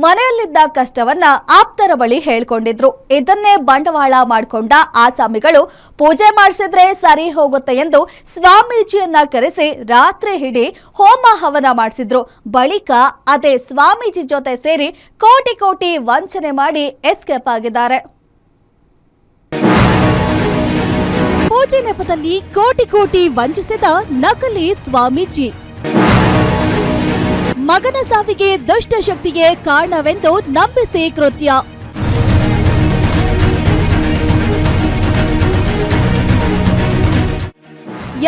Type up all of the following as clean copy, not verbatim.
ಮನೆಯಲ್ಲಿದ್ದ ಕಷ್ಟವನ್ನ ಆಪ್ತರ ಬಳಿ ಹೇಳ್ಕೊಂಡಿದ್ರು. ಇದನ್ನೇ ಬಂಡವಾಳ ಮಾಡಿಕೊಂಡ ಆಸಾಮಿಗಳು ಪೂಜೆ ಮಾಡಿಸಿದ್ರೆ ಸರಿ ಹೋಗುತ್ತೆ ಎಂದು ಸ್ವಾಮೀಜಿಯನ್ನ ಕರೆಸಿ ರಾತ್ರಿ ಇಡೀ ಹೋಮ ಹವನ ಮಾಡಿಸಿದ್ರು. ಬಳಿಕ ಅದೇ ಸ್ವಾಮೀಜಿ ಜೊತೆ ಸೇರಿ ಕೋಟಿ ಕೋಟಿ ವಂಚನೆ ಮಾಡಿ ಎಸ್ಕೇಪ್ ಆಗಿದ್ದಾರೆ. ಪೂಜೆ ನೆಪದಲ್ಲಿ ಕೋಟಿ ಕೋಟಿ ವಂಚಿಸಿದ ನಕಲಿ ಸ್ವಾಮೀಜಿ. ಮಗನ ಸಾವಿಗೆ ದುಷ್ಟಶಕ್ತಿಗೆ ಕಾರಣವೆಂದು ನಂಬಿಸಿ ಕೃತ್ಯ.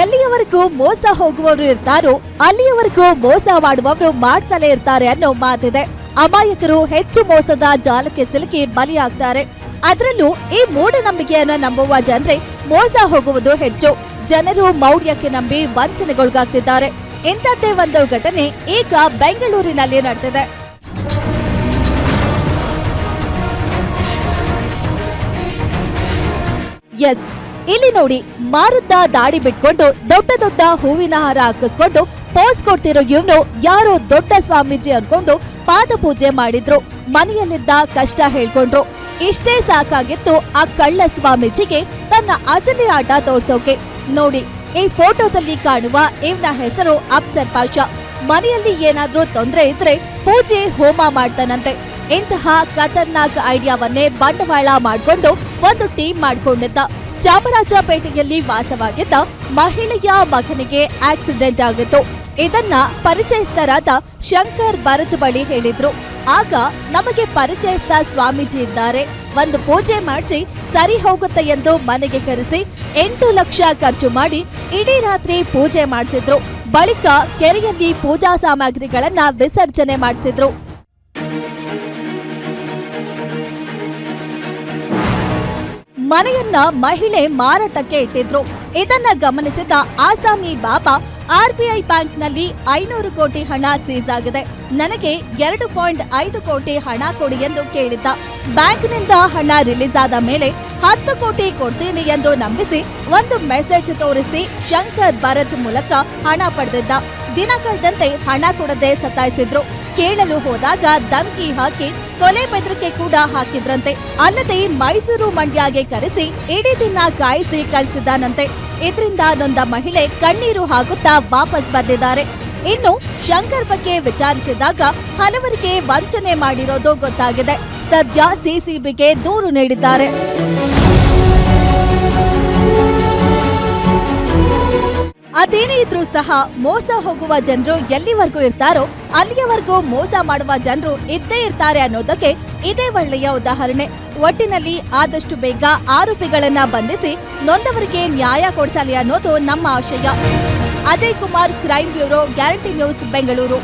ಎಲ್ಲಿಯವರೆಗೂ ಮೋಸ ಹೋಗುವವರು ಇರ್ತಾರೋ ಅಲ್ಲಿಯವರೆಗೂ ಮೋಸ ಮಾಡುವವರು ಮಾಡ್ತಲೇ ಇರ್ತಾರೆ ಅನ್ನೋ ಮಾತಿದೆ. ಅಮಾಯಕರು ಹೆಚ್ಚು ಮೋಸದ ಜಾಲಕ್ಕೆ ಸಿಲುಕಿ ಬಲಿಯಾಗ್ತಾರೆ. ಅದರಲ್ಲೂ ಈ ಮೂಢನಂಬಿಕೆಯನ್ನು ನಂಬುವ ಜನರೇ ಮೋಸ ಹೋಗುವುದು ಹೆಚ್ಚು. ಜನರು ಮೌಢ್ಯಕ್ಕೆ ನಂಬಿ ವಂಚನೆಗೊಳಗಾಗ್ತಿದ್ದಾರೆ. ಇಂಥದ್ದೇ ಒಂದು ಘಟನೆ ಈಗ ಬೆಂಗಳೂರಿನಲ್ಲಿ ನಡೆದಿದೆ. ಎಸ್, ಇಲ್ಲಿ ನೋಡಿ, ಮಾರುದ್ದ ದಾಡಿ ಬಿಟ್ಕೊಂಡು ದೊಡ್ಡ ದೊಡ್ಡ ಹೂವಿನ ಹಾರ ಹಾಕಿಸ್ಕೊಂಡು ಪೋಸ್ ಕೊಡ್ತಿರೋ ಇವನು ಯಾರೋ ದೊಡ್ಡ ಸ್ವಾಮೀಜಿ ಅನ್ಕೊಂಡು ಪಾದ ಪೂಜೆ ಮಾಡಿದ್ರು. ಮನೆಯಲ್ಲಿದ್ದ ಕಷ್ಟ ಹೇಳ್ಕೊಂಡ್ರು. ಇಷ್ಟೇ ಸಾಕಾಗಿತ್ತು ಆ ಕಳ್ಳ ಸ್ವಾಮೀಜಿಗೆ ತನ್ನ ಅಸಲಿ ಆಟ ತೋರ್ಸೋಕೆ. ನೋಡಿ, ಈ ಫೋಟೋದಲ್ಲಿ ಕಾಣುವ ಇವನ ಹೆಸರು ಅಫ್ಸರ್ ಪಾಷಾ. ಮನೆಯಲ್ಲಿ ಏನಾದ್ರೂ ತೊಂದರೆ ಇದ್ರೆ ಪೂಜೆ ಹೋಮ ಮಾಡ್ತಾನಂತೆ. ಇಂತಹ ಖತರ್ನಾಕ್ ಐಡಿಯಾವನ್ನೇ ಬಂಡವಾಳ ಮಾಡಿಕೊಂಡು ಒಂದು ಟೀಮ್ ಮಾಡ್ಕೊಂಡಿದ್ದ. ಚಾಮರಾಜಪೇಟೆಯಲ್ಲಿ ವಾಸವಾಗಿದ್ದ ಮಹಿಳೆಯ ಮಗನಿಗೆ ಆಕ್ಸಿಡೆಂಟ್ ಆಗಿತ್ತು. ಇದನ್ನ ಪರಿಚಯಸ್ಥರಾದ ಶಂಕರ್ ಭರತ್ ಬಳಿ ಹೇಳಿದ್ರು. ಆಗ ನಮಗೆ ಪರಿಚಯಸ್ಥ ಸ್ವಾಮೀಜಿ ಇದ್ದಾರೆ, ಒಂದು ಪೂಜೆ ಮಾಡಿಸಿ ಸರಿ ಹೋಗುತ್ತೆ ಎಂದು ಮನೆಗೆ ಕರೆಸಿ 8 ಲಕ್ಷ ಖರ್ಚು ಮಾಡಿ ಇಡೀ ರಾತ್ರಿ ಪೂಜೆ ಮಾಡಿಸಿದ್ರು. ಬಳಿಕ ಕೆರೆಯಲ್ಲಿ ಪೂಜಾ ಸಾಮಗ್ರಿಗಳನ್ನ ವಿಸರ್ಜನೆ ಮಾಡಿಸಿದ್ರು. ಮನೆಯನ್ನ ಮಹಿಳೆ ಮಾರಾಟಕ್ಕೆ ಇಟ್ಟಿದ್ರು. ಇದನ್ನ ಗಮನಿಸಿದ ಆಸಾಮಿ ಬಾಬಾ RBI ಬ್ಯಾಂಕ್ನಲ್ಲಿ 500 ಕೋಟಿ ಹಣ ಸೀಸ್ ಆಗಿದೆ, ನನಗೆ 2.5 ಕೋಟಿ ಹಣ ಕೊಡಿ ಎಂದು ಕೇಳಿದ್ದ. ಬ್ಯಾಂಕ್ನಿಂದ ಹಣ ರಿಲೀಸ್ ಆದ ಮೇಲೆ 10 ಕೋಟಿ ಕೊಡ್ತೀನಿ ಎಂದು ನಂಬಿಸಿ ಒಂದು ಮೆಸೇಜ್ ತೋರಿಸಿ ಶಂಕರ್ ಭರತ್ ಮೂಲಕ ಹಣ ಪಡೆದಿದ್ದ. ದಿನ ಕಳೆದಂತೆ ಹಣ ಕೊಡದೆ ಸತಾಯಿಸಿದ್ರು. ಕೇಳಲು ಹೋದಾಗ ಧಮಕಿ ಹಾಕಿ ಕೊಲೆ ಬೆದರಿಕೆ ಕೂಡ ಹಾಕಿದ್ರಂತೆ. ಅಲ್ಲದೆ ಮೈಸೂರು ಮಂಡ್ಯಗೆ ಕರೆಸಿ ಇಡೀ ದಿನ ಕಾಯಿಸಿ ಕಳಿಸಿದ್ದಾನಂತೆ. ಇದರಿಂದ ನೊಂದ ಮಹಿಳೆ ಕಣ್ಣೀರು ಹಾಕುತ್ತಾ ವಾಪಸ್ ಬಂದಿದ್ದಾರೆ. ಇನ್ನು ಶಂಕರ್ ಬಗ್ಗೆ ವಿಚಾರಿಸಿದಾಗ ಹಲವರಿಗೆ ವಂಚನೆ ಮಾಡಿರೋದು ಗೊತ್ತಾಗಿದೆ. ಸದ್ಯ ಸಿಸಿಬಿಗೆ ದೂರು ನೀಡಿದ್ದಾರೆ. ಅದೇನೇ ಇದ್ರೂ ಸಹ ಮೋಸ ಹೋಗುವ ಜನರು ಎಲ್ಲಿವರೆಗೂ ಇರ್ತಾರೋ ಅಲ್ಲಿಯವರೆಗೂ ಮೋಸ ಮಾಡುವ ಜನರು ಇದ್ದೇ ಇರ್ತಾರೆ ಅನ್ನೋದಕ್ಕೆ ಇದೇ ಒಳ್ಳೆಯ ಉದಾಹರಣೆ. ಒಟ್ಟಿನಲ್ಲಿ ಆದಷ್ಟು ಬೇಗ ಆರೋಪಿಗಳನ್ನ ಬಂಧಿಸಿ ನೊಂದವರಿಗೆ ನ್ಯಾಯ ಕೊಡಿಸಲಿ ಅನ್ನೋದು ನಮ್ಮ ಆಶಯ. Ajay Kumar, crime bureau, guarantee news, Bengaluru.